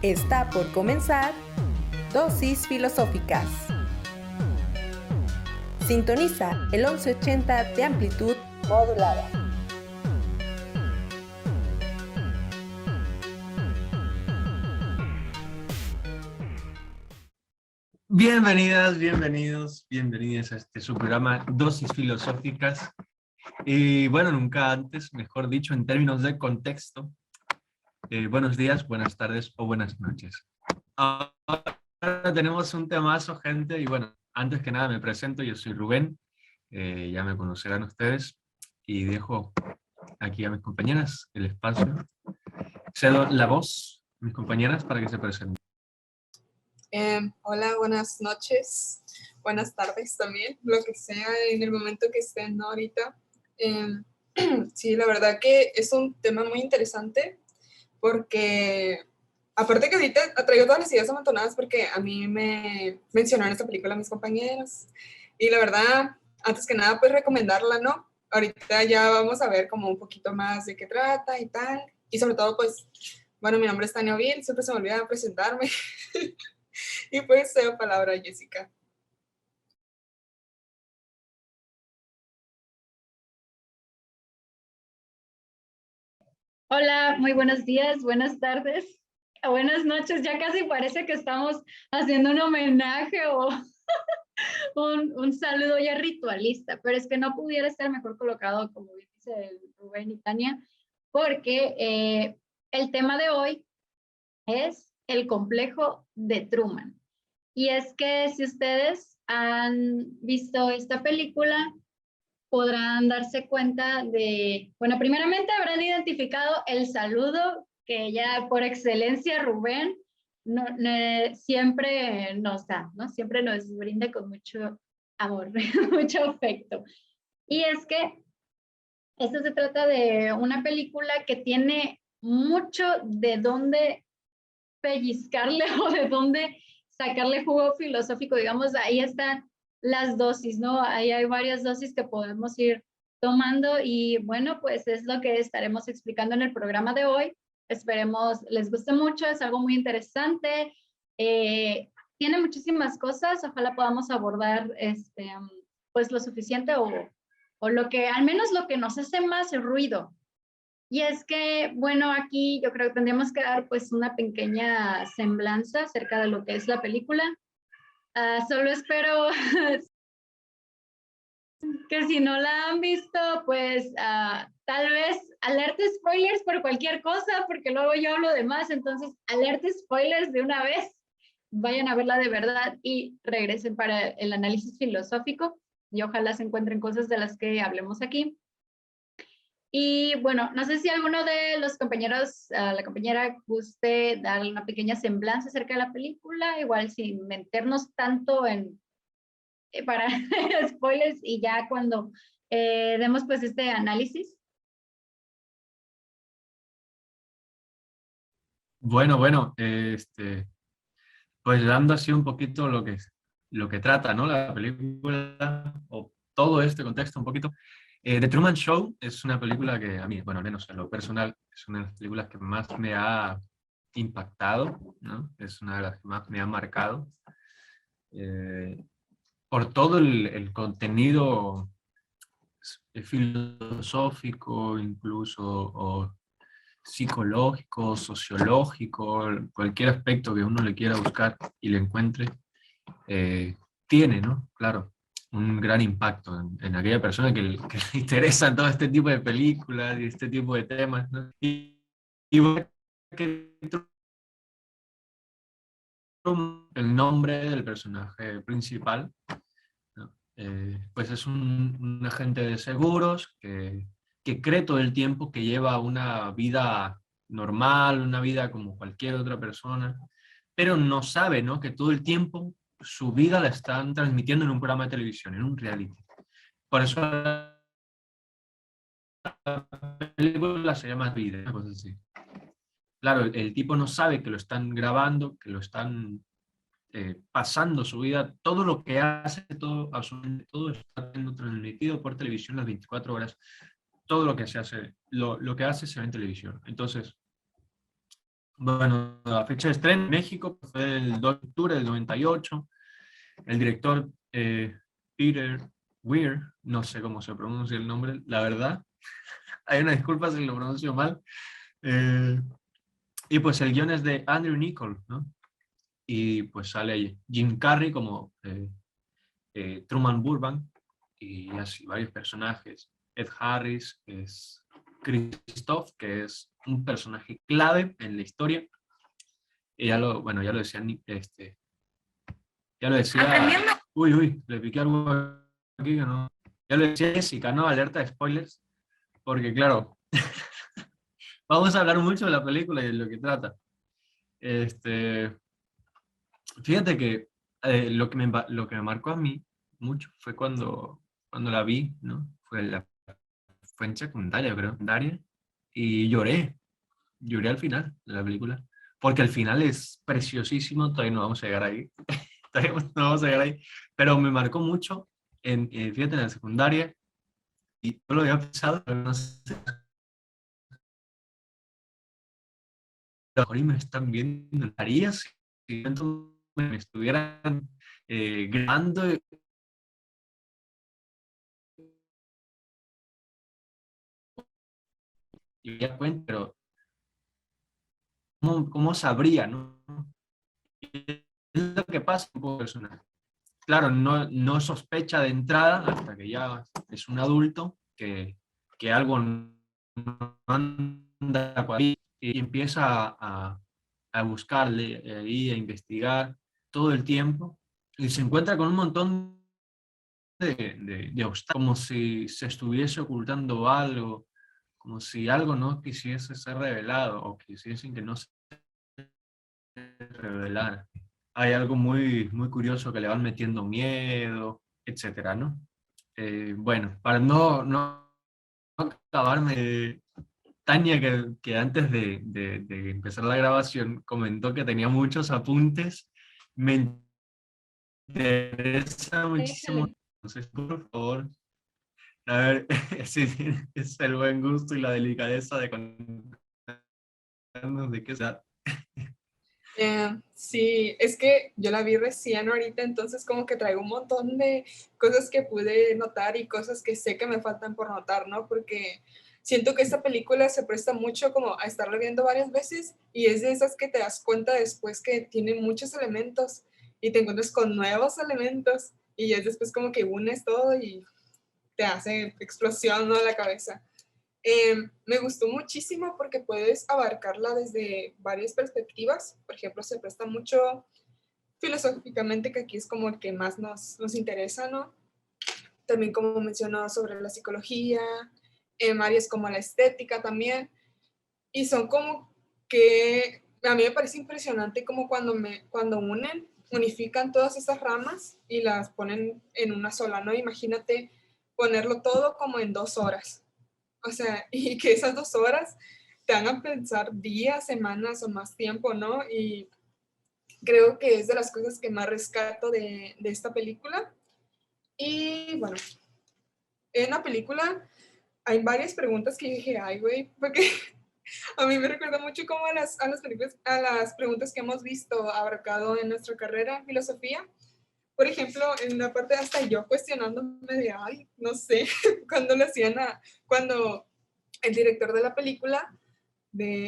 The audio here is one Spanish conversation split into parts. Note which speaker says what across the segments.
Speaker 1: Está por comenzar Dosis Filosóficas. Sintoniza el 1180 de amplitud modulada.
Speaker 2: Bienvenidas, bienvenidos a su programa Dosis Filosóficas. Y bueno, nunca antes, mejor dicho, en términos de contexto, buenos días, buenas tardes o buenas noches. Ahora tenemos un temazo, gente, y bueno, antes que nada me presento, yo soy Rubén, ya me conocerán ustedes, y dejo aquí a mis compañeras el espacio. Cedo la voz a mis compañeras para que se presenten.
Speaker 3: Hola, buenas noches, buenas tardes también, lo que sea en el momento que estén, ¿no? Ahorita. Sí, la verdad que es un tema muy interesante porque, aparte que ahorita traigo todas las ideas amontonadas porque a mí me mencionaron esta película mis compañeros y la verdad, antes que nada, pues recomendarla, ¿no? Ahorita ya vamos a ver como un poquito más de qué trata y tal, y sobre todo, pues, bueno, mi nombre es Tania Vil, siempre se me olvida presentarme. Y pues cedo palabra a Jessica.
Speaker 4: Hola, muy buenos días, buenas tardes, buenas noches. Ya casi parece que estamos haciendo un homenaje o un saludo ya ritualista, pero es que no pudiera estar mejor colocado, como dice Rubén y Tania, porque el tema de hoy es el complejo de Truman. Y es que si ustedes han visto esta película, podrán darse cuenta de, bueno, primeramente habrán identificado el saludo que ya por excelencia Rubén siempre nos da, ¿no? Siempre nos brinda con mucho amor, mucho afecto. Y es que esto se trata de una película que tiene mucho de dónde pellizcarle o de dónde sacarle jugo filosófico, digamos, ahí están las dosis, ¿no? Ahí hay varias dosis que podemos ir tomando y bueno, pues es lo que estaremos explicando en el programa de hoy. Esperemos les guste mucho, es algo muy interesante. Tiene muchísimas cosas, ojalá podamos abordar pues lo suficiente o lo que, al menos lo que nos hace más ruido. Y es que, bueno, aquí yo creo que tendríamos que dar pues una pequeña semblanza acerca de lo que es la película. Solo espero que si no la han visto, pues tal vez alerta spoilers por cualquier cosa, porque luego yo hablo de más, entonces alerta spoilers de una vez. Vayan a verla de verdad y regresen para el análisis filosófico y ojalá se encuentren cosas de las que hablemos aquí. Y bueno, no sé si alguno de los compañeros, la compañera, guste dar una pequeña semblanza acerca de la película, igual sin meternos tanto en para spoilers y ya cuando demos pues este análisis.
Speaker 2: Bueno, pues dando así un poquito lo que trata, ¿no? La película, o todo este contexto un poquito. The Truman Show es una película que a mí, bueno, al menos en lo personal, es una de las películas que más me ha impactado, ¿no? Es una de las que más me ha marcado. Por todo el contenido filosófico, incluso, o psicológico, sociológico, cualquier aspecto que uno le quiera buscar y le encuentre, tiene, ¿no? Claro, un gran impacto en aquella persona que le interesan todo este tipo de películas y este tipo de temas, ¿no? Y bueno, que el nombre del personaje principal, ¿no? Pues es un agente de seguros que cree todo el tiempo que lleva una vida normal, una vida como cualquier otra persona, pero no sabe, ¿no? Que todo el tiempo su vida la están transmitiendo en un programa de televisión, en un reality. Por eso la película se llama Vida, una cosa así. Claro, el tipo no sabe que lo están grabando, que lo están pasando su vida, todo lo que hace, todo, absolutamente todo está siendo transmitido por televisión las 24 horas. Todo lo que se hace, lo que hace se ve en televisión. Entonces, Bueno, la fecha de estreno en México fue el 2 de octubre del 98. El director Peter Weir, no sé cómo se pronuncia el nombre, la verdad. Hay una disculpa si lo pronuncio mal. Eh, y pues el guion es de Andrew Niccol, ¿no? Y pues sale ahí Jim Carrey como Truman Burbank y así varios personajes. Ed Harris es Christoph, que es un personaje clave en la historia. Y ya lo, bueno, ya lo decía, ya lo decía,
Speaker 1: Aprendiendo.
Speaker 2: uy, le piqué algo aquí que no. Ya lo decía Jessica, ¿no? Alerta de spoilers, porque claro, vamos a hablar mucho de la película y de lo que trata. Este, fíjate que lo que me marcó a mí mucho fue cuando la vi, ¿no? Fue en secundaria, creo, secundaria, y lloré al final de la película, porque al final es preciosísimo, todavía no vamos a llegar ahí, todavía no vamos a llegar ahí, pero me marcó mucho, fíjate, en la secundaria, y no lo había pensado, pero no sé, a lo mejor y me están viendo, haría si me estuvieran grabando y ya cuenta, pero ¿cómo sabría, no? Es lo que pasa con un personaje. Claro, no sospecha de entrada hasta que ya es un adulto que algo no anda por ahí y empieza a buscarle y a investigar todo el tiempo y se encuentra con un montón de obstáculos, como si se estuviese ocultando algo, como si algo no quisiese ser revelado o quisiesen que no se revelara. Hay algo muy curioso que le van metiendo miedo, etcétera, ¿no? Bueno, para no acabarme, Tania, que antes de empezar la grabación comentó que tenía muchos apuntes, me interesa muchísimo.
Speaker 4: Déjale.
Speaker 2: Entonces, por favor, a ver si tienes el buen gusto y la delicadeza de contarnos de qué se trata.
Speaker 3: Sí, es que yo la vi recién ahorita, entonces como que traigo un montón de cosas que pude notar y cosas que sé que me faltan por notar, ¿no? Porque siento que esta película se presta mucho como a estarla viendo varias veces y es de esas que te das cuenta después que tiene muchos elementos y te encuentras con nuevos elementos y ya después como que unes todo y te hace explosión, ¿no? La cabeza. Me gustó muchísimo porque puedes abarcarla desde varias perspectivas. Por ejemplo, se presta mucho filosóficamente, que aquí es como el que más nos interesa, ¿no? También como mencionó sobre la psicología, áreas como la estética también. Y son como que a mí me parece impresionante como cuando unifican todas esas ramas y las ponen en una sola, ¿no? Imagínate ponerlo todo como en 2 horas. O sea, y que esas 2 horas te hagan pensar días, semanas o más tiempo, ¿no? Y creo que es de las cosas que más rescato de esta película. Y bueno, en la película hay varias preguntas que yo dije, ay, güey, porque a mí me recuerda mucho como a las preguntas que hemos visto abarcado en nuestra carrera en filosofía. Por ejemplo, en una parte hasta yo cuestionándome de, ay, no sé, cuando lo hacían cuando el director de la película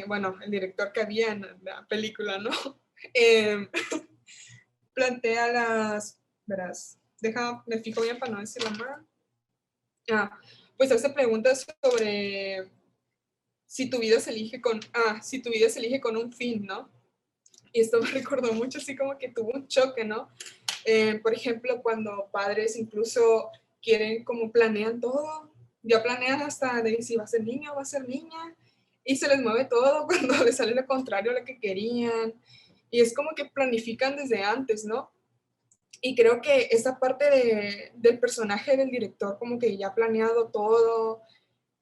Speaker 3: bueno, el director que había en la película, ¿no? Eh, plantea verás, me fijo bien para no decirlo mal. Pues hace preguntas sobre si tu vida se elige si tu vida se elige con un fin, ¿no? Y esto me recordó mucho, así como que tuvo un choque, ¿no? Por ejemplo, cuando padres incluso quieren, como planean todo, ya planean hasta de si va a ser niño o va a ser niña, y se les mueve todo cuando les sale lo contrario a lo que querían, y es como que planifican desde antes, ¿no? Y creo que esa parte del personaje del director, como que ya ha planeado todo,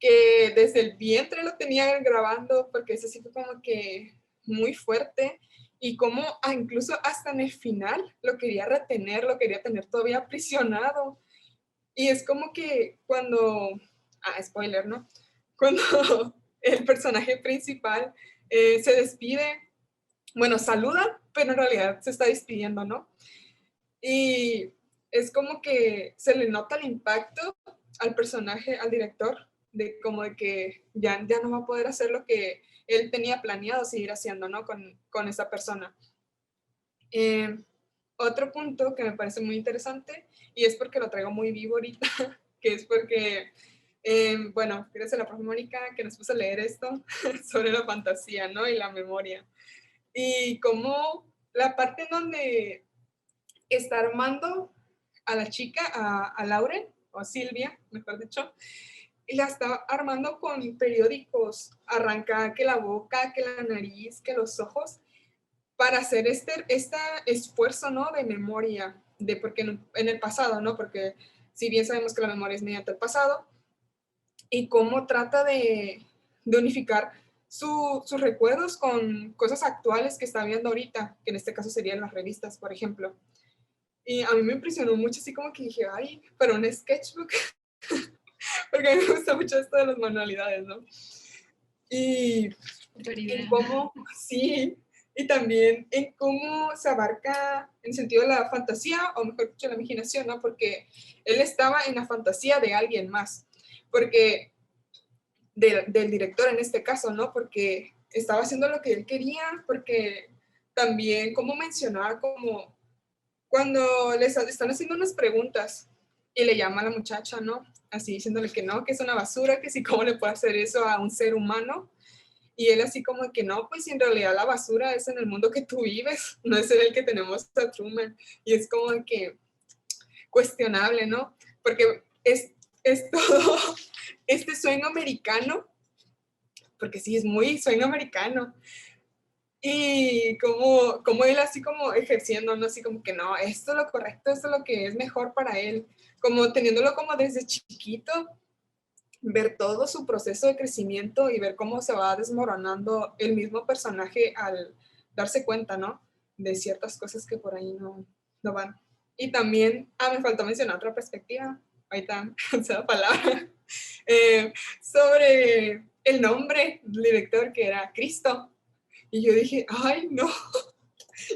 Speaker 3: que desde el vientre lo tenía grabando, porque eso sí fue como que muy fuerte, y como incluso hasta en el final lo quería retener, lo quería tener todavía aprisionado. Y es como que spoiler, ¿no? Cuando el personaje principal se despide bueno, saluda, pero en realidad se está despidiendo, ¿no? Y es como que se le nota el impacto al personaje, al director, de como de que ya no va a poder hacer lo que él tenía planeado seguir haciendo, ¿no? Con esa persona. Eh, Otro punto que me parece muy interesante, y es porque lo traigo muy vivo ahorita, que es porque, bueno, gracias a la profe Mónica que nos puso a leer esto sobre la fantasía, ¿no? Y la memoria. Y como la parte en donde está armando a la chica, a Lauren, o Silvia, mejor dicho, y la está armando con periódicos, arranca que la boca, que la nariz, que los ojos, para hacer este esfuerzo, ¿no? De memoria, de porque en el pasado, ¿no? Porque si bien sabemos que la memoria es mediante el pasado, y cómo trata de unificar sus recuerdos con cosas actuales que está viendo ahorita, que en este caso serían las revistas, por ejemplo. Y a mí me impresionó mucho, así como que dije, ay, pero un sketchbook, porque a mí me gusta mucho esto de las manualidades, ¿no? Y
Speaker 4: Super
Speaker 3: en
Speaker 4: idea.
Speaker 3: cómo, sí, y también en cómo se abarca en el sentido de la fantasía, o mejor dicho, la imaginación, ¿no? Porque él estaba en la fantasía de alguien más, porque del director en este caso, ¿no? Porque estaba haciendo lo que él quería, porque también, como mencionaba, como cuando les están haciendo unas preguntas y le llama a la muchacha, ¿no? Así diciéndole que no, que es una basura, que sí, cómo le puede hacer eso a un ser humano. Y él así como que no, pues en realidad la basura es en el mundo que tú vives, no es en el que tenemos a Truman. Y es como que cuestionable, ¿no? Porque es todo este sueño americano, porque sí, es muy sueño americano. Y como él así como ejerciendo, ¿no? Así como que no, esto es lo correcto, esto es lo que es mejor para él. Como teniéndolo como desde chiquito, ver todo su proceso de crecimiento y ver cómo se va desmoronando el mismo personaje al darse cuenta, ¿no? De ciertas cosas que por ahí no van. Y también, me faltó mencionar otra perspectiva, ahorita esa palabra, sobre el nombre del director que era Cristo. Y yo dije, ay, no,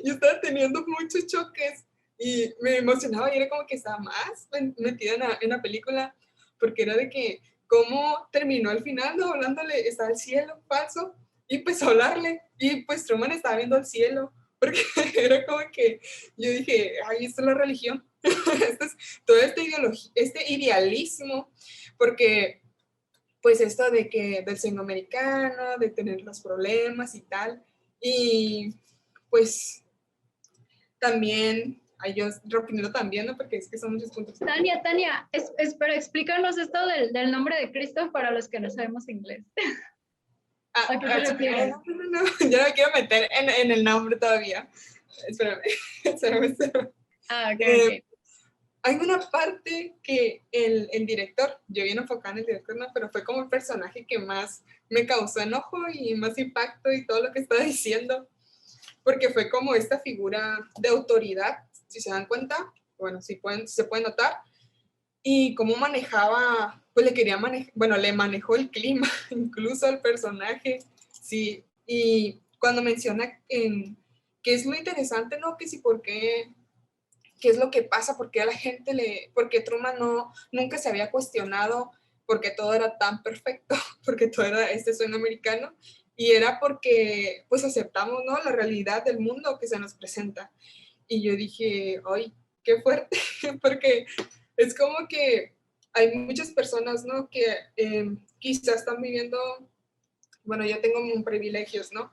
Speaker 3: yo estaba teniendo muchos choques y me emocionaba y era como que estaba más metida en la película, porque era de que cómo terminó al final, ¿no? Hablándole, estaba el cielo falso y empezó a hablarle y pues Truman estaba viendo el cielo, porque era como que yo dije, ay, esto es la religión, esto es todo este ideología, este idealismo, porque pues esto de que del sueño americano, de tener los problemas y tal, y pues también, ay, yo repitiendo también, ¿no? Porque es que son muchos puntos.
Speaker 4: Tania, pero explícanos esto del nombre de Cristo para los que no sabemos inglés. ¿A qué se refiere?
Speaker 3: No, yo no me quiero meter en el nombre todavía. Espérame, espérame.
Speaker 4: Ok.
Speaker 3: Hay una parte que el director, yo bien enfocada en el director, no, pero fue como el personaje que más me causó enojo y más impacto y todo lo que estaba diciendo, porque fue como esta figura de autoridad, si se dan cuenta, bueno, si se pueden notar, y cómo manejaba, pues le quería manejar, bueno, le manejó el clima, incluso al personaje, sí, y cuando menciona que es muy interesante, ¿no? Que sí, ¿por qué es lo que pasa? ¿Por qué a la gente porque Truman nunca se había cuestionado porque todo era tan perfecto, porque todo era este sueño americano, y era porque pues aceptamos, ¿no? La realidad del mundo que se nos presenta. Y yo dije, ay, qué fuerte, porque es como que hay muchas personas, ¿no? Que quizás están viviendo, bueno, yo tengo privilegios, ¿no?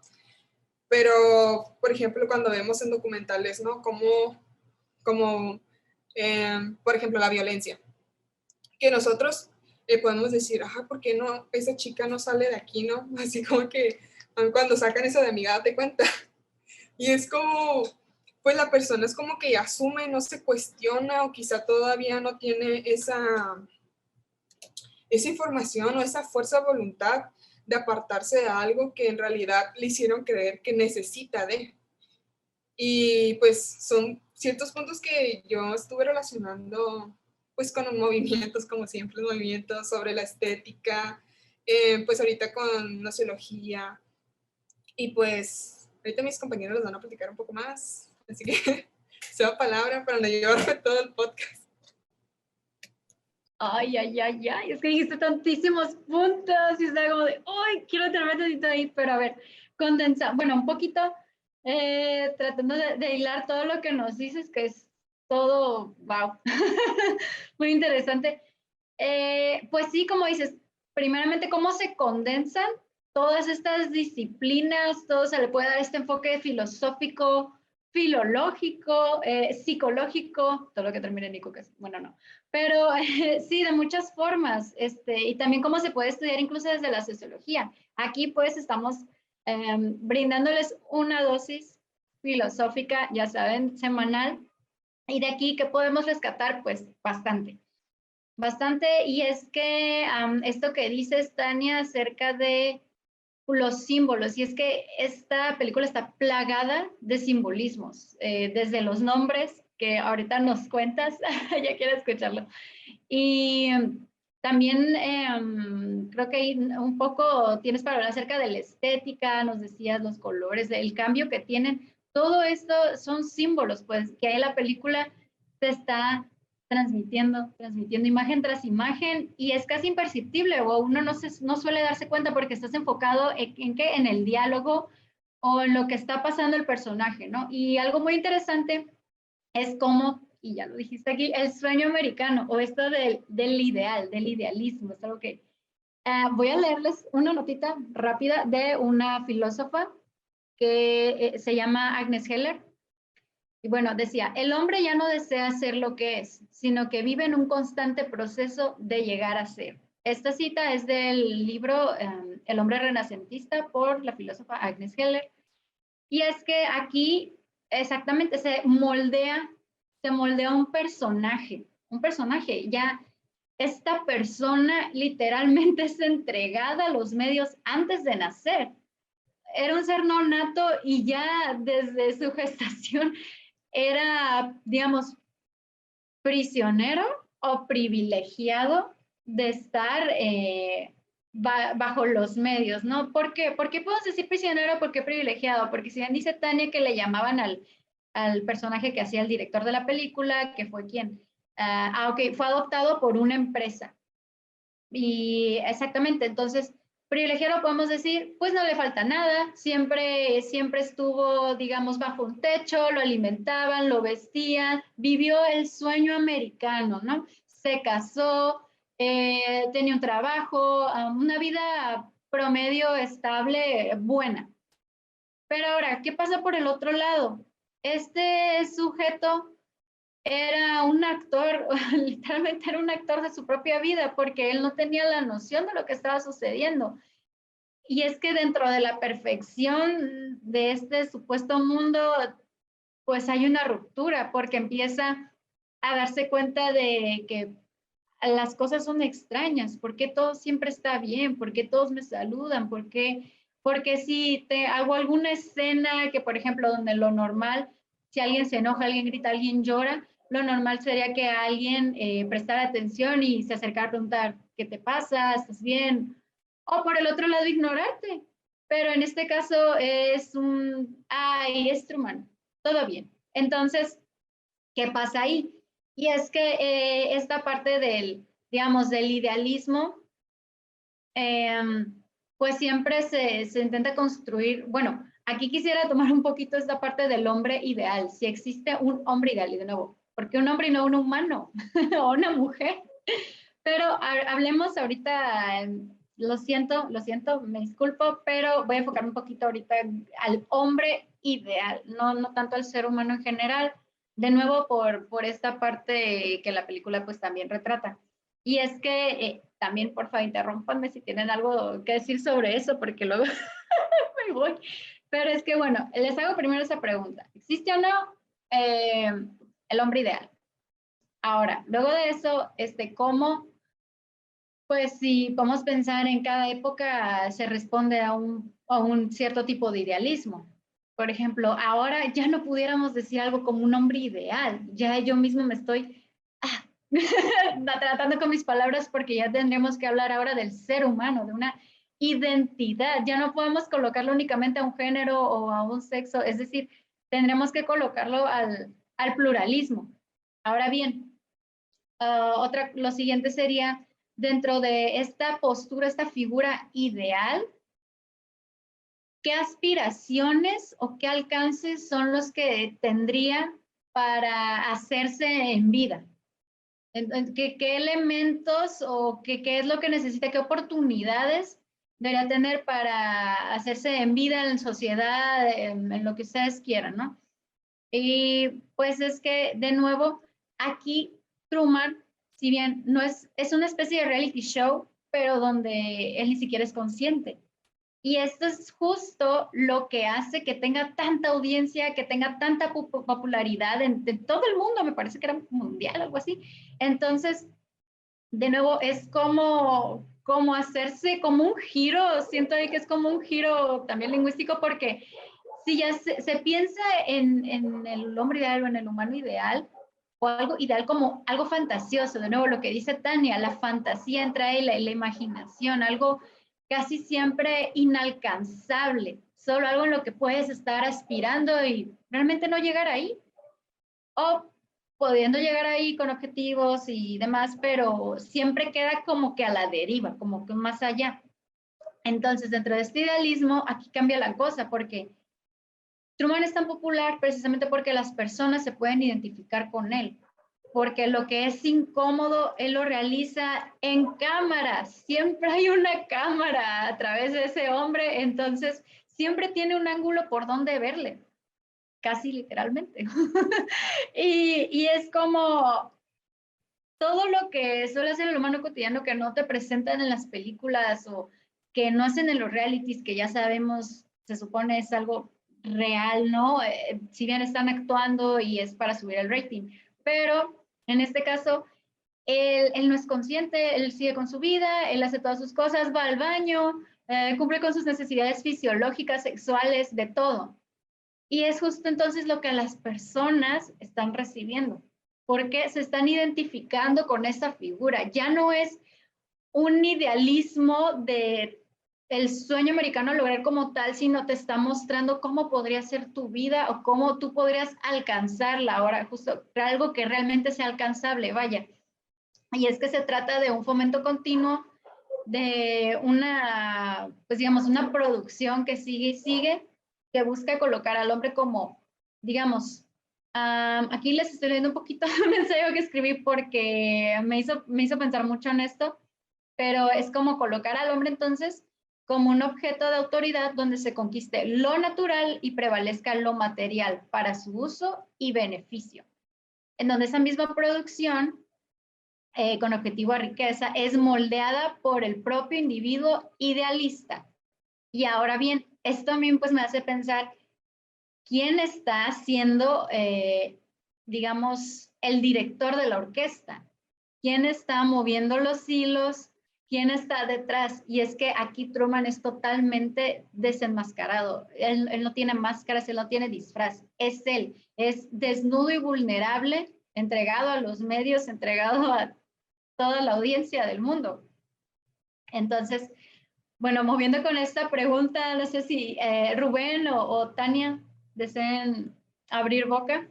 Speaker 3: Pero, por ejemplo, cuando vemos en documentales, ¿no? Como por ejemplo, la violencia, que nosotros podemos decir, ajá, ¿por qué no? Esa chica no sale de aquí, ¿no? Así como que cuando sacan eso de amiga, date cuenta. Y es como, pues la persona es como que asume, no se cuestiona o quizá todavía no tiene esa información o esa fuerza de voluntad de apartarse de algo que en realidad le hicieron creer que necesita de. Y pues son ciertos puntos que yo estuve relacionando pues con movimientos, como siempre, movimientos sobre la estética, pues ahorita con nociología, y pues Ahorita mis compañeros les van a platicar un poco más, así que sea palabra para no llevarme todo el podcast.
Speaker 4: Ay, es que dijiste tantísimos puntos y está como de, ay, quiero tener tantito ahí, pero a ver, condensa, bueno, un poquito, tratando de hilar todo lo que nos dices, que es todo, wow, muy interesante. Pues sí, como dices, primeramente, ¿cómo se condensan todas estas disciplinas? Todo se le puede dar este enfoque filosófico, filológico, psicológico, todo lo que termine en ico, bueno, no, pero sí, de muchas formas, y también cómo se puede estudiar incluso desde la sociología. Aquí pues estamos brindándoles una dosis filosófica, ya saben, semanal, y de aquí, ¿qué podemos rescatar? Pues bastante. Y es que esto que dices, Tania, acerca de los símbolos, y es que esta película está plagada de simbolismos, desde los nombres, que ahorita nos cuentas, ya quiero escucharlo, y también creo que ahí un poco tienes para hablar acerca de la estética, nos decías los colores, el cambio que tienen, todo esto son símbolos, pues, que ahí en la película se está transmitiendo imagen tras imagen, y es casi imperceptible, o uno no suele darse cuenta porque estás enfocado en el diálogo o en lo que está pasando el personaje, ¿no? Y algo muy interesante es cómo, y ya lo dijiste aquí, el sueño americano, o esto del ideal, del idealismo, es algo que... voy a leerles una notita rápida de una filósofa que se llama Agnes Heller. Y bueno, decía, el hombre ya no desea ser lo que es, sino que vive en un constante proceso de llegar a ser. Esta cita es del libro El hombre renacentista por la filósofa Agnes Heller. Y es que aquí exactamente se moldea un personaje, ya esta persona literalmente es entregada a los medios antes de nacer. Era un ser no nato y ya desde su gestación era, digamos, prisionero o privilegiado de estar bajo los medios, ¿no? ¿Por qué? ¿Por qué podemos decir prisionero? ¿Por qué privilegiado? Porque si bien dice Tania que le llamaban al personaje que hacía el director de la película, que fue quien, ok, fue adoptado por una empresa. Y exactamente, entonces, privilegiado podemos decir, pues no le falta nada, siempre estuvo, digamos, bajo un techo, lo alimentaban, lo vestían, vivió el sueño americano, ¿no? Se casó, tenía un trabajo, una vida promedio estable, buena. Pero ahora, ¿qué pasa por el otro lado? Este sujeto era un actor, literalmente era un actor de su propia vida, porque él no tenía la noción de lo que estaba sucediendo. Y es que dentro de la perfección de este supuesto mundo, pues hay una ruptura, porque empieza a darse cuenta de que las cosas son extrañas, porque todo siempre está bien, porque todos me saludan, porque si te hago alguna escena que, por ejemplo, donde lo normal, si alguien se enoja, alguien grita, alguien llora, lo normal sería que alguien prestara atención y se acercara a preguntar, ¿qué te pasa? ¿Estás bien? O por el otro lado, ignorarte. Pero en este caso es ay, es Truman, todo bien. Entonces, ¿qué pasa ahí? Y es que esta parte digamos, del idealismo, pues siempre se intenta construir, bueno, aquí quisiera tomar un poquito esta parte del hombre ideal, si existe un hombre ideal, y de nuevo, ¿por qué un hombre y no un humano o una mujer? Pero hablemos ahorita, lo siento, me disculpo, pero voy a enfocarme un poquito ahorita al hombre ideal, no tanto al ser humano en general, de nuevo por esta parte que la película pues también retrata. Y es que también, por favor, interrúmpanme si tienen algo que decir sobre eso, porque luego me voy. Pero es que, bueno, les hago primero esa pregunta. ¿Existe o no el hombre ideal? Ahora, luego de eso, ¿cómo? Pues si podemos pensar en cada época se responde a un cierto tipo de idealismo. Por ejemplo, ahora ya no pudiéramos decir algo como un hombre ideal. Ya yo mismo me estoy tratando con mis palabras porque ya tendremos que hablar ahora del ser humano, de una identidad. Ya no podemos colocarlo únicamente a un género o a un sexo, es decir, tendremos que colocarlo al pluralismo. Ahora bien, lo siguiente sería, dentro de esta postura, esta figura ideal, ¿qué aspiraciones o qué alcances son los que tendría para hacerse en vida? ¿Qué elementos o qué es lo que necesita, qué oportunidades debería tener para hacerse en vida, en sociedad, en lo que ustedes quieran, ¿no? Y pues es que, de nuevo, aquí Truman, si bien no es una especie de reality show, pero donde él ni siquiera es consciente. Y esto es justo lo que hace que tenga tanta audiencia, que tenga tanta popularidad en todo el mundo, me parece que era mundial, algo así. Entonces, de nuevo, es como hacerse como un giro, siento ahí que es como un giro también lingüístico, porque si ya se piensa en el hombre ideal o en el humano ideal, o algo ideal como algo fantasioso, de nuevo lo que dice Tania, la fantasía entra ahí, la imaginación, algo casi siempre inalcanzable, solo algo en lo que puedes estar aspirando y realmente no llegar ahí, o pudiendo llegar ahí con objetivos y demás, pero siempre queda como que a la deriva, como que más allá. Entonces, dentro de este idealismo, aquí cambia la cosa, porque Truman es tan popular precisamente porque las personas se pueden identificar con él, porque lo que es incómodo, él lo realiza en cámara, siempre hay una cámara a través de ese hombre, entonces siempre tiene un ángulo por donde verle, casi literalmente. y es como todo lo que suele hacer el humano cotidiano que no te presentan en las películas o que no hacen en los realities, que ya sabemos, se supone es algo real, ¿no? Si bien están actuando y es para subir el rating, pero en este caso, él no es consciente, él sigue con su vida, él hace todas sus cosas, va al baño, cumple con sus necesidades fisiológicas, sexuales, de todo. Y es justo entonces lo que las personas están recibiendo, porque se están identificando con esta figura. Ya no es un idealismo de el sueño americano lograr como tal, sino te está mostrando cómo podría ser tu vida o cómo tú podrías alcanzarla ahora, justo algo que realmente sea alcanzable, vaya. Y es que se trata de un fomento continuo, de una, pues digamos, una producción que sigue y sigue, que busca colocar al hombre como, digamos, aquí les estoy leyendo un poquito un ensayo que escribí porque me hizo pensar mucho en esto, pero es como colocar al hombre entonces como un objeto de autoridad donde se conquiste lo natural y prevalezca lo material para su uso y beneficio. En donde esa misma producción con objetivo a riqueza es moldeada por el propio individuo idealista. Y ahora bien, esto también pues me hace pensar quién está siendo, digamos, el director de la orquesta, quién está moviendo los hilos, quién está detrás. Y es que aquí Truman es totalmente desenmascarado. Él no tiene máscaras, él no tiene disfraz. Es él, es desnudo y vulnerable, entregado a los medios, entregado a toda la audiencia del mundo. Entonces, bueno, moviendo con esta pregunta, no sé si Rubén o Tania deseen abrir boca.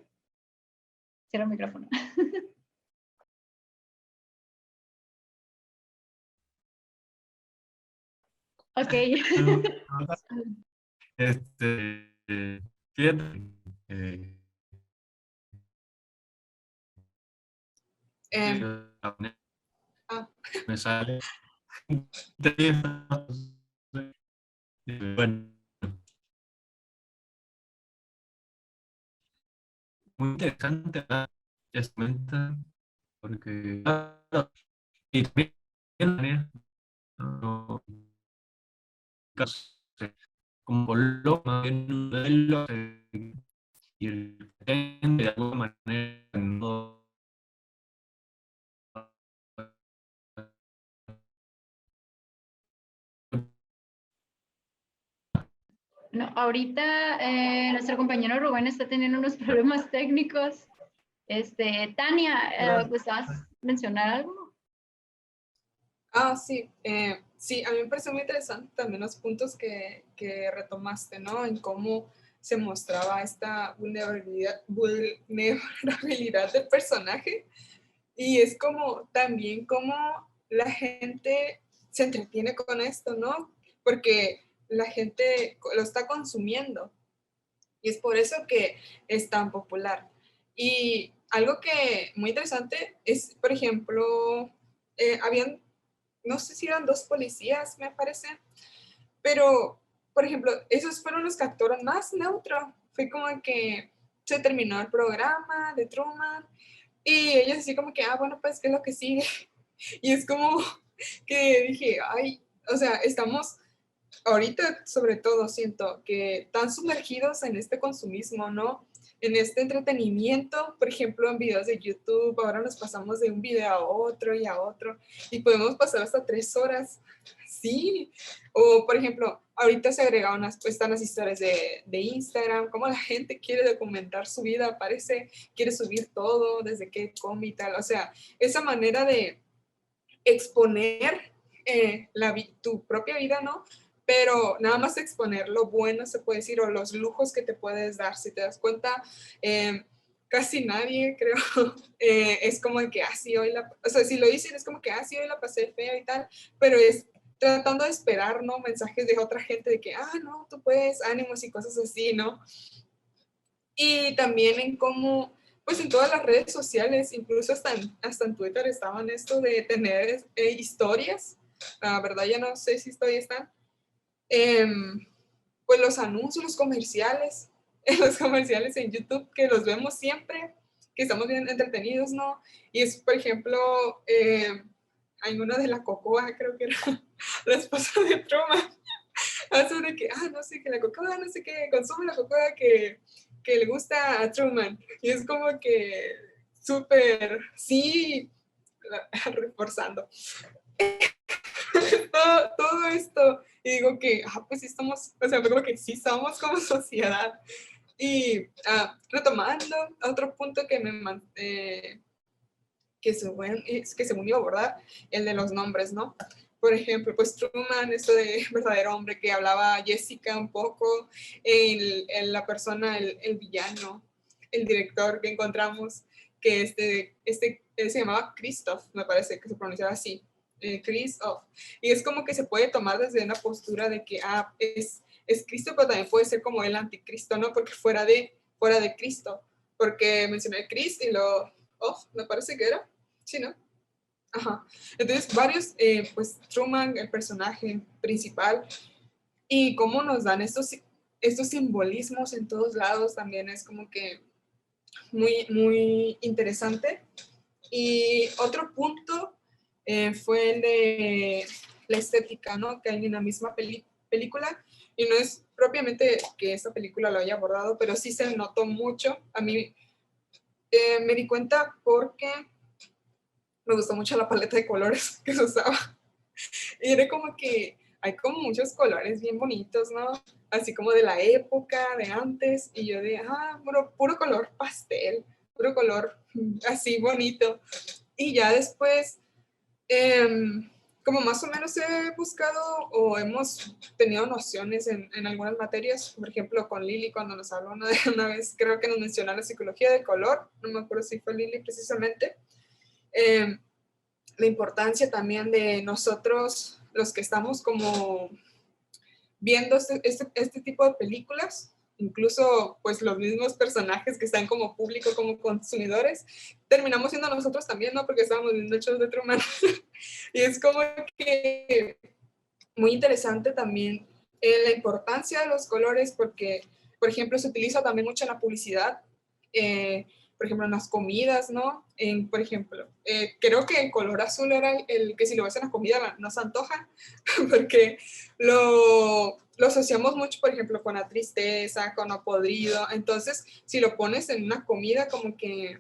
Speaker 4: Cierra el micrófono. Ok.
Speaker 2: Fíjate, me sale. Bueno, muy interesante, ¿verdad? Ya se comenta, porque claro, y también ¿no? Como Coloma en un modelo y el pretende de alguna manera no.
Speaker 4: No, ahorita nuestro compañero Rubén está teniendo unos problemas técnicos. Tania, ¿gustabas mencionar algo?
Speaker 3: Sí, sí, a mí me pareció muy interesante también los puntos que retomaste, ¿no? En cómo se mostraba esta vulnerabilidad del personaje. Y es como también como la gente se entretiene con esto, ¿no? Porque la gente lo está consumiendo y es por eso que es tan popular. Y algo que muy interesante es, por ejemplo, habían, no sé si eran dos policías, me parece, pero, por ejemplo, esos fueron los que actuaron más neutro. Fue como que se terminó el programa de Truman y ellos así como que, bueno, pues, ¿qué es lo que sigue? Y es como que dije, ay, o sea, estamos ahorita sobre todo siento que tan sumergidos en este consumismo, ¿no? En este entretenimiento, por ejemplo, en videos de YouTube, ahora nos pasamos de un video a otro y a otro, y podemos pasar hasta 3 horas. Sí, o por ejemplo, ahorita se agregaron pues, están las historias de Instagram, cómo la gente quiere documentar su vida, parece, quiere subir todo, desde qué come y tal, o sea, esa manera de exponer tu propia vida, ¿no? Pero nada más exponer lo bueno, se puede decir, o los lujos que te puedes dar. Si te das cuenta, casi nadie, creo, es como de que, sí, hoy o sea, si lo dicen, es como que, sí, hoy la pasé feo y tal, pero es tratando de esperar, ¿no? Mensajes de otra gente de que, no, tú puedes, ánimos y cosas así, ¿no? Y también en cómo, pues en todas las redes sociales, incluso hasta en Twitter estaban esto de tener historias, la verdad ya no sé si todavía están, pues los anuncios, los comerciales en YouTube que los vemos siempre, que estamos bien entretenidos, ¿no? Y es, por ejemplo, hay uno de la Cocoa, creo que era la esposa de Truman, hace de que, no sé, que la Cocoa, no sé qué, consume la Cocoa que le gusta a Truman. Y es como que súper, sí, reforzando todo esto. Y digo que, pues sí estamos, o sea, como que sí somos como sociedad. Y retomando otro punto que según iba a abordar, el de los nombres, ¿no? Por ejemplo, pues Truman, esto de verdadero hombre que hablaba Jessica un poco, la persona, el villano, el director que encontramos, que él se llamaba Christoph, me parece que se pronunciaba así, Christoph. Y es como que se puede tomar desde una postura de que, es Cristo, pero también puede ser como el anticristo, ¿no? Porque fuera de Cristo, porque mencioné Chris y me parece que era, sí, ¿no? Ajá. Entonces, pues Truman, el personaje principal, y cómo nos dan estos simbolismos en todos lados también es como que muy, muy interesante. Y otro punto fue el de la estética, ¿no? Que hay en la misma película, y no es propiamente que esta película lo haya abordado, pero sí se notó mucho. A mí me di cuenta porque me gustó mucho la paleta de colores que se usaba. Y era como que hay como muchos colores bien bonitos, ¿no? Así como de la época, de antes. Y yo de, puro color pastel, puro color así bonito. Y ya después, como más o menos he buscado o hemos tenido nociones en algunas materias, por ejemplo, con Lili, cuando nos habló una vez, creo que nos mencionó la psicología del color, no me acuerdo si fue Lili precisamente, la importancia también de nosotros, los que estamos como viendo este tipo de películas, incluso pues los mismos personajes que están como público, como consumidores, terminamos siendo nosotros también, ¿no? Porque estábamos viendo el show de Truman. Y es como que muy interesante también la importancia de los colores, porque, por ejemplo, se utiliza también mucho en la publicidad, por ejemplo, en las comidas, ¿no? Por ejemplo, creo que el color azul era el que si lo ves en la comida no se antoja, porque lo asociamos mucho, por ejemplo, con la tristeza, con lo podrido. Entonces, si lo pones en una comida, como que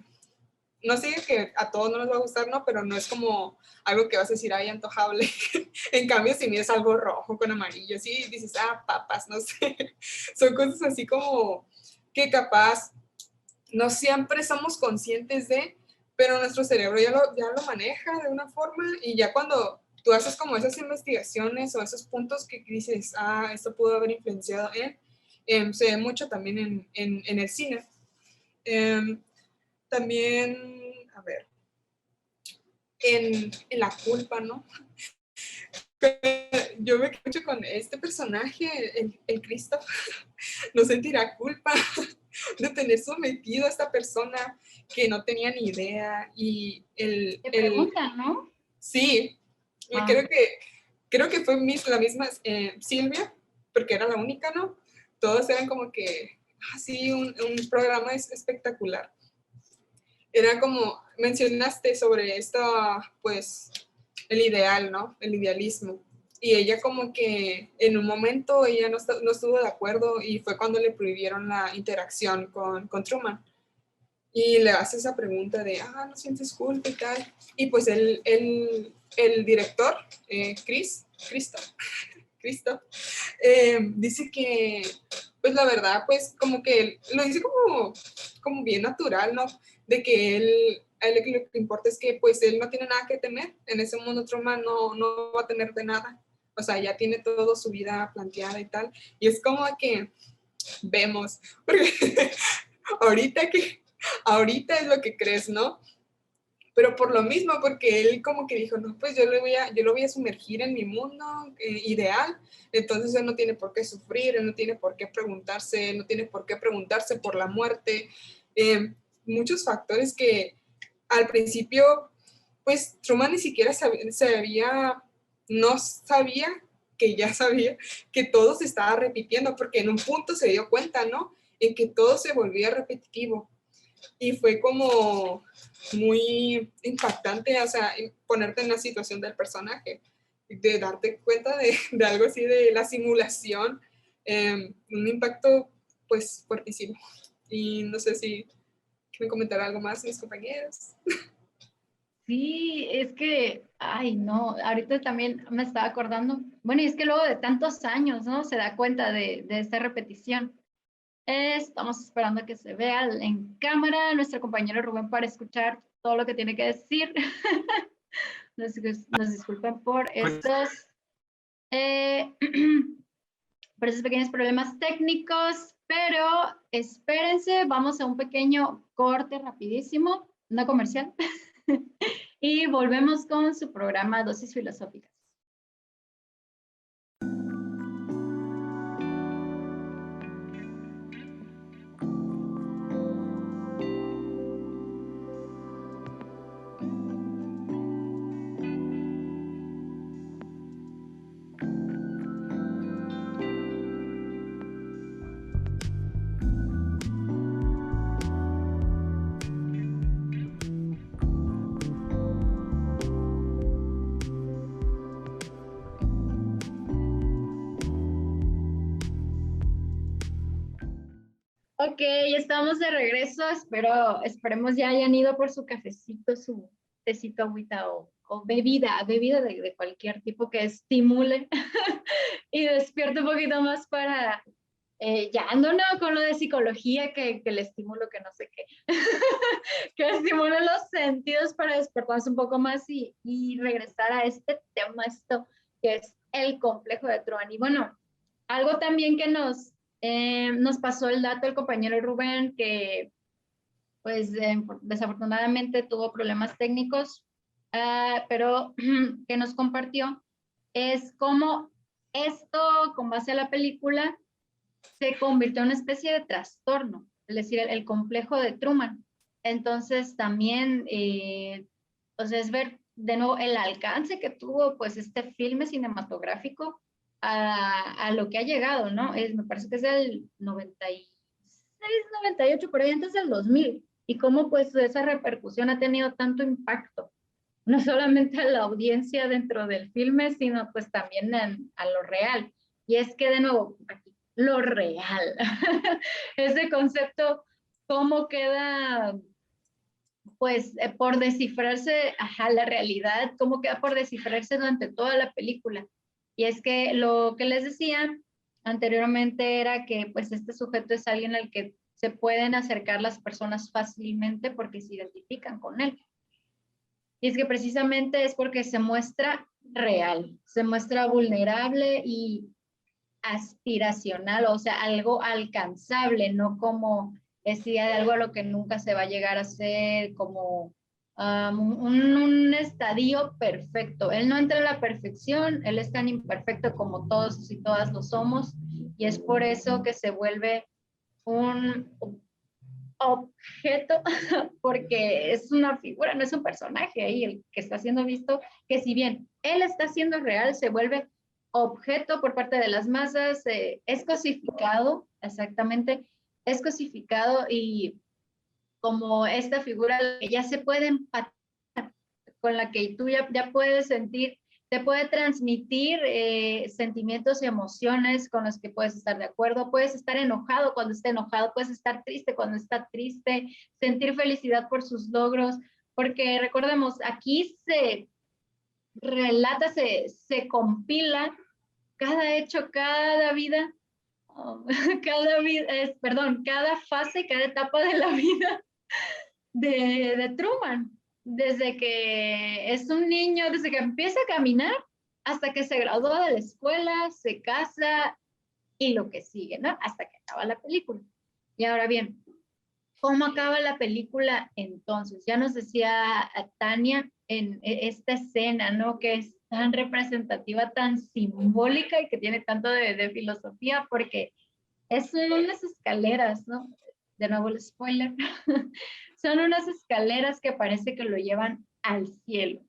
Speaker 3: no sé que a todos no les va a gustar, ¿no? Pero no es como algo que vas a decir, ay, antojable. En cambio, si miras algo rojo con amarillo, sí, dices, papas, no sé. Son cosas así como que capaz no siempre somos conscientes de, pero nuestro cerebro ya lo maneja de una forma y ya cuando tú haces como esas investigaciones o esos puntos que dices, esto pudo haber influenciado se ve mucho también en el cine. También, a ver, en la culpa, ¿no? Yo me quedo mucho con este personaje, el Cristo, no sentirá culpa de tener sometido a esta persona que no tenía ni idea y
Speaker 4: Te preguntan, ¿no?
Speaker 3: Sí, y
Speaker 4: Ah.
Speaker 3: creo que fue la misma Silvia, porque era la única, ¿no? Todos eran como que, sí, un programa es espectacular. Era como, mencionaste sobre esta, pues, el ideal, ¿no? El idealismo. Y ella como que en un momento ella no estuvo de acuerdo y fue cuando le prohibieron la interacción con Truman. Y le hace esa pregunta de, no sientes culpa y tal. Y pues el director, Cristo, dice que, pues la verdad, pues como que lo dice como bien natural, ¿no? De que a él lo que importa es que pues él no tiene nada que temer. En ese mundo Truman no va a tener de nada. O sea, ya tiene toda su vida planteada y tal. Y es como que vemos, porque ahorita es lo que crees, ¿no? Pero por lo mismo, porque él como que dijo, no, pues yo lo voy a sumergir en mi mundo ideal, entonces él no tiene por qué sufrir, él no tiene por qué preguntarse, no tiene por qué preguntarse por la muerte, muchos factores que al principio, pues Truman ni siquiera no sabía que ya sabía que todo se estaba repitiendo, porque en un punto se dio cuenta, ¿no? En que todo se volvía repetitivo. Y fue como muy impactante, o sea, ponerte en la situación del personaje, de darte cuenta de algo así de la simulación, un impacto pues fuertísimo. Y no sé si quieren comentar algo más mis compañeros.
Speaker 4: Sí, es que, ay, no, ahorita también me estaba acordando, bueno, y es que luego de tantos años, ¿no? Se da cuenta de esta repetición. Estamos esperando a que se vea en cámara nuestro compañero Rubén para escuchar todo lo que tiene que decir. Nos disculpen eh, por esos pequeños problemas técnicos, pero espérense, vamos a un pequeño corte rapidísimo, una comercial, y volvemos con su programa Dosis Filosóficas. Ok, estamos de regreso. Esperemos ya hayan ido por su cafecito, su tecito, agüita o bebida de cualquier tipo que estimule y despierte un poquito más para, ya ando no con lo de psicología, que el estímulo, que no sé qué, que estimule los sentidos para despertarse un poco más y regresar a este tema, esto que es el complejo de Truman. Y bueno, algo también que nos pasó el dato el compañero Rubén, que pues desafortunadamente tuvo problemas técnicos, pero que nos compartió, es cómo esto, con base a la película, se convirtió en una especie de trastorno, es decir, el complejo de Truman. Entonces también, o sea, es ver de nuevo el alcance que tuvo pues este filme cinematográfico a lo que ha llegado, ¿no? Me parece que es del 96, 98, por ahí antes del 2000, y cómo pues esa repercusión ha tenido tanto impacto, no solamente a la audiencia dentro del filme, sino pues también a lo real. Y es que de nuevo, aquí, lo real, ese concepto, cómo queda pues por descifrarse, la realidad, cómo queda por descifrarse durante toda la película. Y es que lo que les decía anteriormente era que pues este sujeto es alguien al que se pueden acercar las personas fácilmente porque se identifican con él. Y es que precisamente es porque se muestra real, se muestra vulnerable y aspiracional, o sea, algo alcanzable, no como esa idea de algo a lo que nunca se va a llegar a ser, como un estadio perfecto. Él no entra en la perfección, él es tan imperfecto como todos y todas lo somos, y es por eso que se vuelve un objeto, porque es una figura, no es un personaje ahí el que está siendo visto, que si bien él está siendo real, se vuelve objeto por parte de las masas, es cosificado, exactamente, es cosificado y como esta figura que ya se puede empatar, con la que tú ya puedes sentir, te puede transmitir sentimientos y emociones con los que puedes estar de acuerdo, puedes estar enojado cuando esté enojado, puedes estar triste cuando está triste, sentir felicidad por sus logros, porque recordemos, aquí se relata, se compila cada hecho, cada vida, cada fase, cada etapa de la vida de Truman, desde que es un niño, desde que empieza a caminar hasta que se gradúa de la escuela, se casa y lo que sigue, ¿no? Hasta que acaba la película. Y ahora bien, ¿cómo acaba la película entonces? Ya nos decía Tania en esta escena, ¿no? Que es tan representativa, tan simbólica y que tiene tanto de filosofía, porque es unas escaleras, ¿no? De nuevo el spoiler. Son unas escaleras que parece que lo llevan al cielo,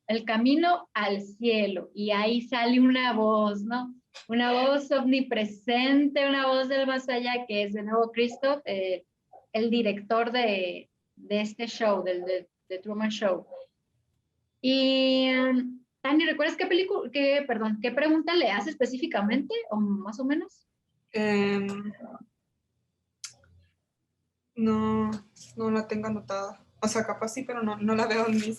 Speaker 4: el camino al cielo, y ahí sale una voz, ¿no? Una voz omnipresente, una voz del más allá, que es de nuevo Christoph, el director de este show, de Truman Show. Y Tani, ¿recuerdas qué película, qué pregunta le hace específicamente, o más o menos?
Speaker 3: No, no la tengo anotada. O sea, capaz sí, pero no la veo en mis...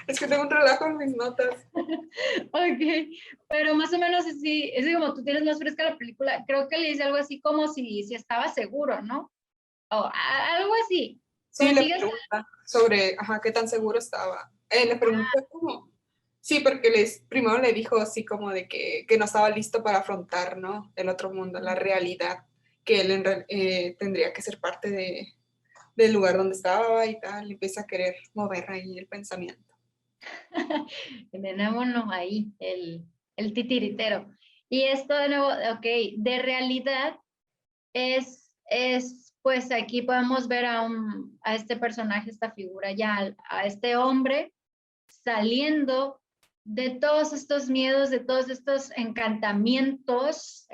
Speaker 3: Es que tengo un relajo en mis notas.
Speaker 4: Ok, pero más o menos así, es como tú tienes más fresca la película, creo que le dice algo así como si estaba seguro, ¿no? O algo así.
Speaker 3: Sí, le
Speaker 4: ¿Consigues?
Speaker 3: pregunta sobre, qué tan seguro estaba. Le pregunté cómo. Sí, porque primero le dijo así como de que no estaba listo para afrontar, ¿no? El otro mundo, la realidad, que él tendría que ser parte del lugar donde estaba y tal, y empieza a querer mover ahí el pensamiento.
Speaker 4: Tenemos ahí, el titiritero. Y esto de nuevo, ok, de realidad pues aquí podemos ver a este personaje, esta figura ya, a este hombre saliendo de todos estos miedos, de todos estos encantamientos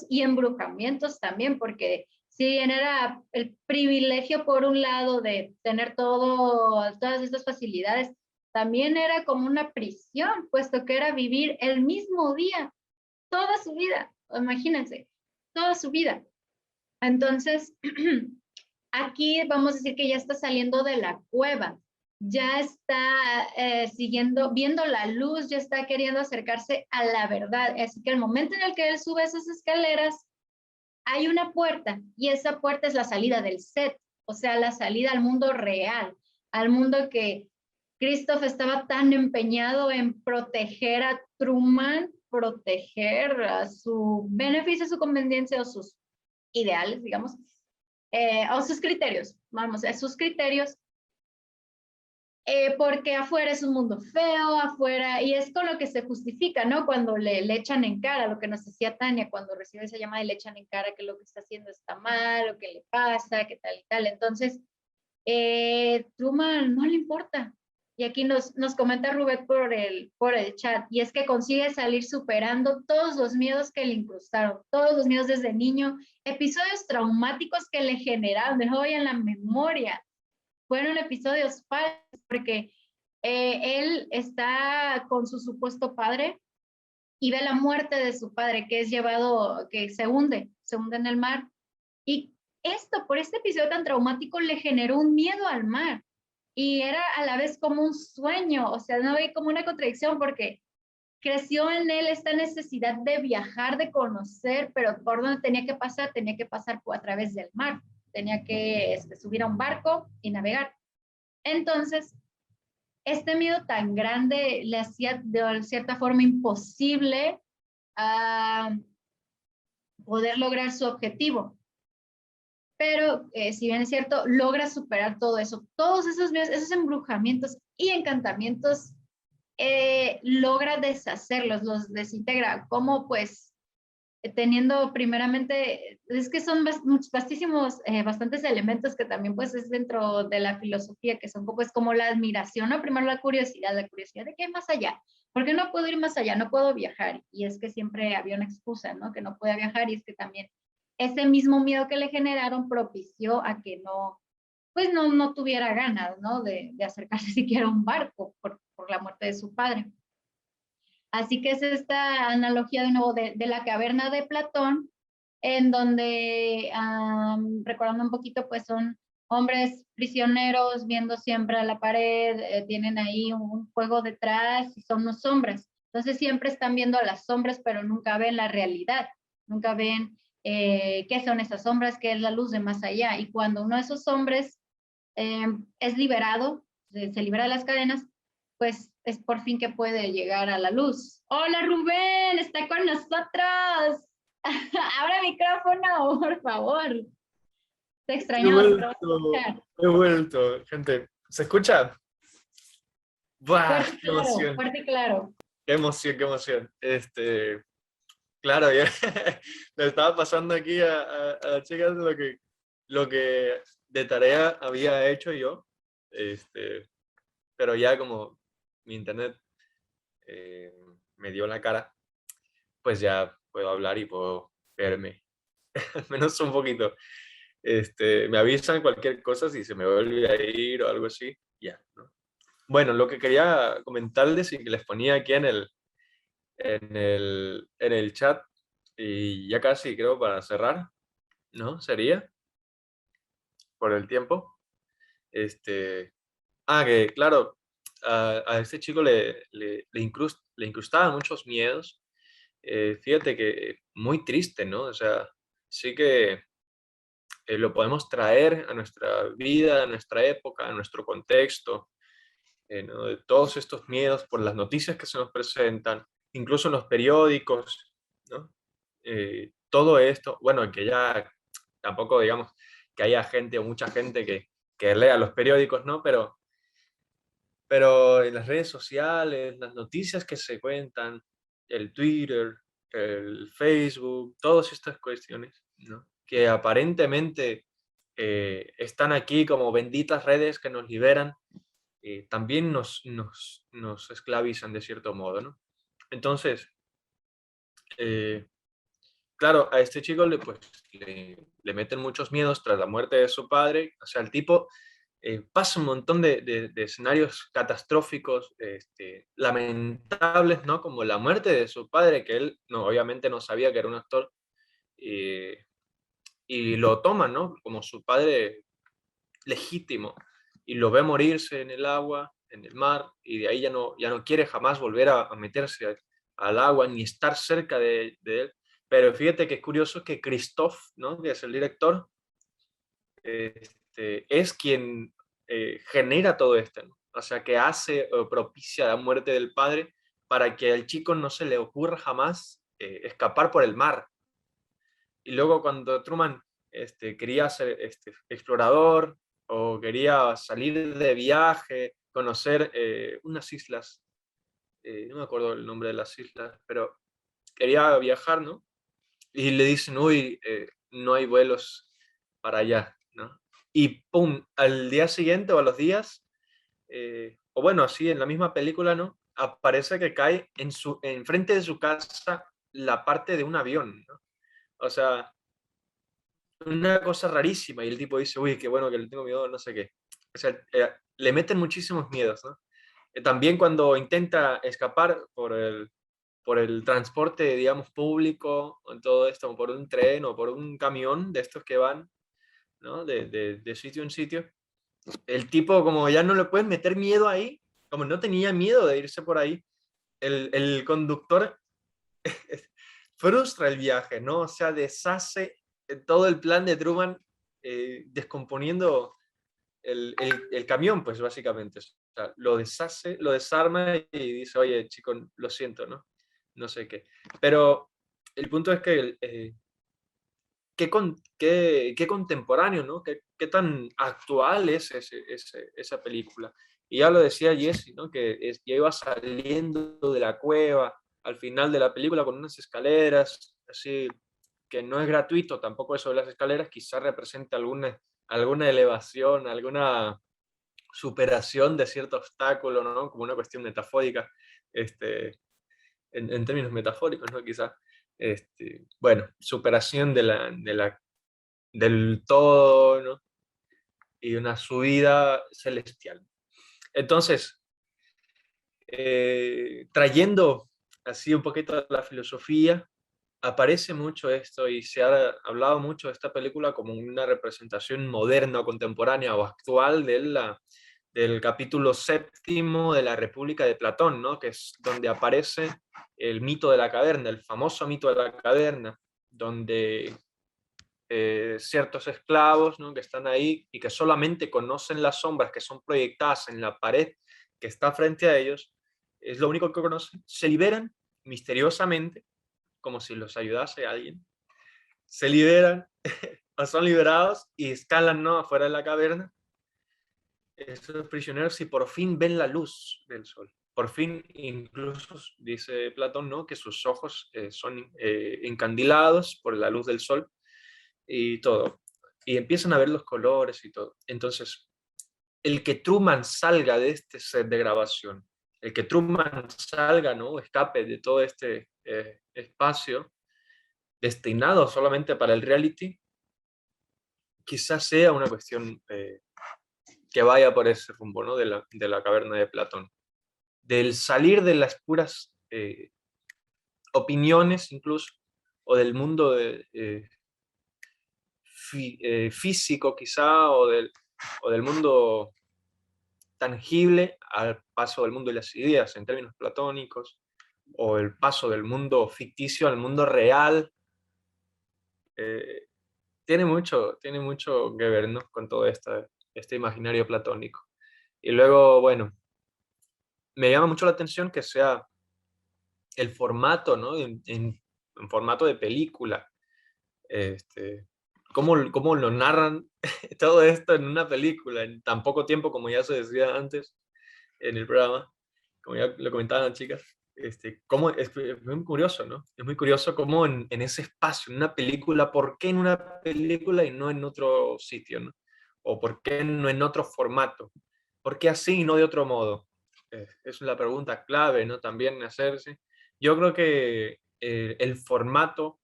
Speaker 4: y embrujamientos también, porque si bien era el privilegio por un lado de tener todas estas facilidades, también era como una prisión, puesto que era vivir el mismo día, toda su vida, imagínense, toda su vida. Entonces, aquí vamos a decir que ya está saliendo de la cueva, ya está viendo la luz, ya está queriendo acercarse a la verdad. Así que el momento en el que él sube esas escaleras, hay una puerta y esa puerta es la salida del set, o sea, la salida al mundo real, al mundo que Christoph estaba tan empeñado en proteger a Truman, proteger a su beneficio, su conveniencia o sus ideales, digamos, o sus criterios, vamos, a sus criterios, porque afuera es un mundo feo, afuera, y es con lo que se justifica, ¿no? Cuando le echan en cara, lo que nos decía Tania, cuando recibe esa llamada y le echan en cara que lo que está haciendo está mal, o que le pasa, que tal y tal. Entonces, Truman no le importa. Y aquí nos comenta Rubén por el chat, y es que consigue salir superando todos los miedos que le incrustaron, todos los miedos desde niño, episodios traumáticos que le generaron, dejó hoy en la memoria. Fueron episodios falsos porque él está con su supuesto padre y ve la muerte de su padre que es llevado, que se hunde en el mar. Y por este episodio tan traumático le generó un miedo al mar y era a la vez como un sueño, o sea, no ve como una contradicción porque creció en él esta necesidad de viajar, de conocer, pero por dónde tenía que pasar a través del mar, tenía que subir a un barco y navegar. Entonces, este miedo tan grande le hacía de cierta forma imposible poder lograr su objetivo. Pero si bien es cierto, logra superar todo eso, todos esos miedos, esos embrujamientos y encantamientos, logra deshacerlos, los desintegra, como pues teniendo primeramente, es que son vastísimos, bastantes elementos que también pues es dentro de la filosofía, que son pues como la admiración, ¿no? Primero la curiosidad de qué hay más allá. ¿Por qué no puedo ir más allá? No puedo viajar. Y es que siempre había una excusa, ¿no? Que no podía viajar, y es que también ese mismo miedo que le generaron propició a que no, pues no tuviera ganas, ¿no? De acercarse siquiera a un barco por la muerte de su padre. Así que es esta analogía de nuevo de la caverna de Platón, en donde, recordando un poquito, pues son hombres prisioneros viendo siempre a la pared, tienen ahí un fuego detrás y son unos sombras. Entonces siempre están viendo a las sombras, pero nunca ven la realidad, nunca ven qué son esas sombras, qué es la luz de más allá. Y cuando uno de esos hombres es liberado, se libera de las cadenas, pues es por fin que puede llegar a la luz. ¡Hola, Rubén! ¡Está con nosotros! Abra el micrófono, por favor. Te extrañamos.
Speaker 5: He vuelto, gente. ¿Se escucha? ¡Buah! ¡Qué emoción!
Speaker 4: Fuerte y claro.
Speaker 5: ¡Qué emoción, qué emoción! Claro, ya le estaba pasando aquí a las chicas lo que de tarea había hecho yo, pero ya como mi internet me dio la cara, pues ya puedo hablar y puedo verme, al menos un poquito. Me avisan cualquier cosa si se me vuelve a ir o algo así, ya, ¿no? Bueno, lo que quería comentarles y que les ponía aquí en el chat, y ya casi creo para cerrar, ¿no? Sería, por el tiempo, que claro, a este chico le incrustaban muchos miedos. Fíjate que muy triste, ¿no? O sea, sí que lo podemos traer a nuestra vida, a nuestra época, a nuestro contexto, ¿no? De todos estos miedos por las noticias que se nos presentan, incluso en los periódicos, ¿no? Todo esto, bueno, que ya tampoco digamos que haya gente o mucha gente que lea los periódicos, ¿no? Pero en las redes sociales, las noticias que se cuentan, el Twitter, el Facebook, todas estas cuestiones, ¿no? Que aparentemente están aquí como benditas redes que nos liberan, también nos esclavizan de cierto modo, ¿no? Entonces, eh, claro, a este chico le meten muchos miedos tras la muerte de su padre. O sea, el tipo pasa un montón de escenarios catastróficos, lamentables, ¿no? Como la muerte de su padre, que él no, obviamente no sabía que era un actor, y lo toma, ¿no? Como su padre legítimo, y lo ve morirse en el agua, en el mar, y de ahí ya no quiere jamás volver a meterse al agua ni estar cerca de él. Pero fíjate que es curioso que Christoph, ¿no? Que es el director, es quien genera todo esto, ¿no? O sea, que hace o propicia la muerte del padre para que al chico no se le ocurra jamás escapar por el mar. Y luego cuando Truman quería ser explorador o quería salir de viaje, conocer unas islas, no me acuerdo el nombre de las islas, pero quería viajar, ¿no? Y le dicen, uy, no hay vuelos para allá, ¿no? Y pum, al día siguiente o a los días, o bueno, así en la misma película, ¿no? Aparece que cae enfrente de su casa la parte de un avión, ¿no? O sea, una cosa rarísima, y el tipo dice, uy, qué bueno que le tengo miedo, no sé qué. O sea, le meten muchísimos miedos, ¿no? También cuando intenta escapar por el transporte, digamos, público, o en todo esto, por un tren o por un camión de estos que van, ¿no? De sitio en sitio, el tipo, como ya no le pueden meter miedo ahí, como no tenía miedo de irse por ahí, el conductor frustra el viaje, ¿no? O sea, deshace todo el plan de Truman, descomponiendo el camión, pues básicamente. O sea, lo deshace, lo desarma y dice, oye, chico, lo siento, ¿no? No sé qué. Pero el punto es que qué contemporáneo, ¿no? Qué tan actual es esa película. Y ya lo decía Jesse, ¿no? Que ya iba saliendo de la cueva al final de la película con unas escaleras, así que no es gratuito tampoco eso de las escaleras, quizás representa alguna elevación, alguna superación de cierto obstáculo, ¿no? Como una cuestión metafórica, este, en términos metafóricos, ¿no? Quizás, bueno, superación del todo, ¿no? Y una subida celestial. Entonces, trayendo así un poquito de la filosofía, aparece mucho esto y se ha hablado mucho de esta película como una representación moderna o contemporánea o actual del capítulo séptimo de la República de Platón, ¿no? Que es donde aparece el mito de la caverna, el famoso mito de la caverna, donde ciertos esclavos, ¿no? Que están ahí y que solamente conocen las sombras que son proyectadas en la pared que está frente a ellos, es lo único que conocen, se liberan misteriosamente, como si los ayudase alguien, se liberan o son liberados y escalan, ¿no? Afuera de la caverna, esos prisioneros, y por fin ven la luz del sol. Por fin, incluso dice Platón, ¿no? Que sus ojos son encandilados por la luz del sol y todo. Y empiezan a ver los colores y todo. Entonces, el que Truman salga de este set de grabación, el que Truman salga, ¿no? Escape de todo este espacio destinado solamente para el reality, quizás sea una cuestión que vaya por ese rumbo, ¿no? De la caverna de Platón. Del salir de las puras opiniones incluso, o del mundo físico quizá, o del mundo tangible al paso del mundo de las ideas en términos platónicos, o el paso del mundo ficticio al mundo real. Tiene mucho que ver, ¿no? Con todo este imaginario platónico. Y luego, bueno, me llama mucho la atención que sea el formato, ¿no? En formato de película. Cómo lo narran todo esto en una película, en tan poco tiempo, como ya se decía antes en el programa, como ya lo comentaban las chicas. Es muy curioso, ¿no? Es muy curioso cómo en ese espacio, en una película, ¿por qué en una película y no en otro sitio, ¿no? O ¿por qué no en otro formato? ¿Por qué así y no de otro modo? Es la pregunta clave, ¿no? También hacerse. Yo creo que el formato,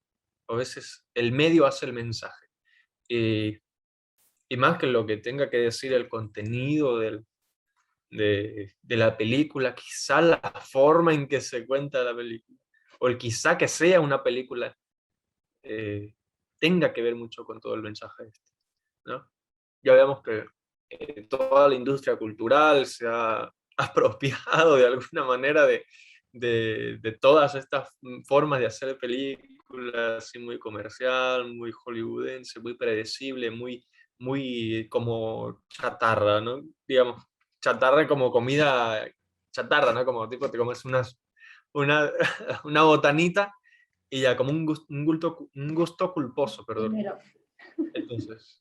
Speaker 5: a veces el medio hace el mensaje. Y, y más que lo que tenga que decir el contenido de la película, quizá la forma en que se cuenta la película, o el quizá que sea una película, tenga que ver mucho con todo el mensaje este, ¿no? Ya vemos que toda la industria cultural se ha apropiado de alguna manera de todas estas formas de hacer películas, así muy comercial, muy hollywoodense, muy predecible, muy como chatarra, ¿no? Digamos, chatarra como comida chatarra, ¿no? Como tipo te comes una, una botanita y ya como un gusto culposo, perdón.
Speaker 4: Primero.
Speaker 5: Entonces,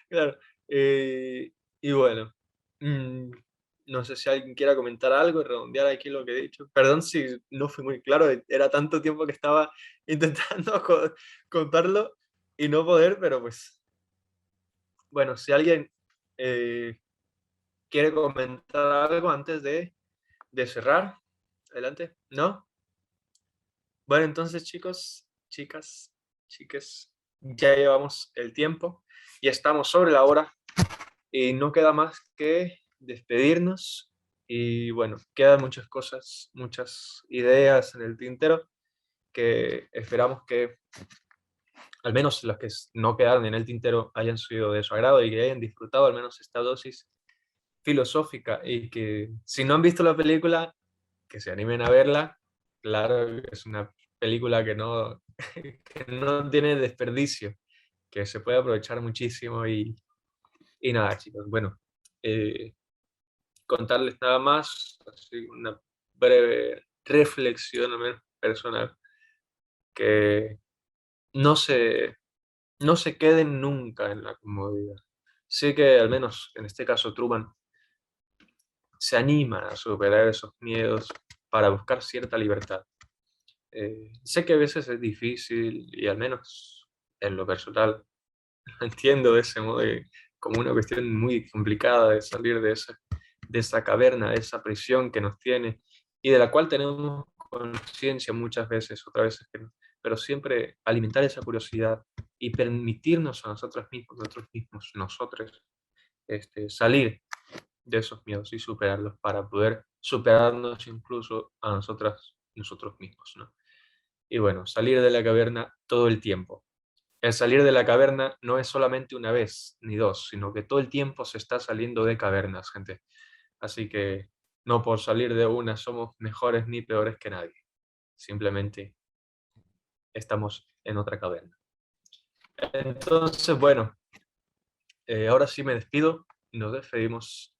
Speaker 5: claro. Y bueno, mm, no sé si alguien quiera comentar algo, redondear aquí lo que he dicho. Perdón si no fui muy claro, era tanto tiempo que estaba intentando contarlo y no poder, pero pues, bueno, si alguien eh, quiere comentar algo antes de cerrar, adelante, ¿no? Bueno, entonces chicos, chicas, chiques, ya llevamos el tiempo y estamos sobre la hora. Y no queda más que despedirnos. Y bueno, quedan muchas cosas, muchas ideas en el tintero que esperamos que al menos las que no quedaron en el tintero hayan sido de su agrado y que hayan disfrutado al menos esta dosis filosófica, y que si no han visto la película, que se animen a verla. Claro que es una película que no tiene desperdicio, que se puede aprovechar muchísimo Y nada, chicos, bueno, contarles nada más, así una breve reflexión al menos personal, que no no se queden nunca en la comodidad. Sé que al menos en este caso Truman se anima a superar esos miedos para buscar cierta libertad. Sé que a veces es difícil y al menos en lo personal lo entiendo de ese modo como una cuestión muy complicada de salir de esa caverna, de esa prisión que nos tiene y de la cual tenemos conciencia muchas veces, otras veces que no, pero siempre alimentar esa curiosidad y permitirnos a nosotros mismos, nosotros, salir de esos miedos y superarlos para poder superarnos incluso a nosotros mismos, ¿no? Y bueno, salir de la caverna todo el tiempo. El salir de la caverna no es solamente una vez ni dos, sino que todo el tiempo se está saliendo de cavernas, gente. Así que no por salir de una somos mejores ni peores que nadie. Simplemente estamos en otra caverna. Entonces, bueno, ahora sí me despido y nos despedimos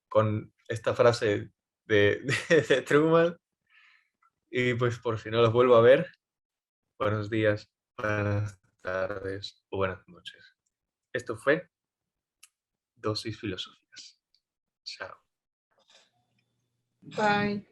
Speaker 5: con esta frase de Truman. Y pues por si no los vuelvo a ver, buenos días, buenas tardes o buenas noches. Esto fue Dosis Filosóficas. Chao.
Speaker 3: Bye.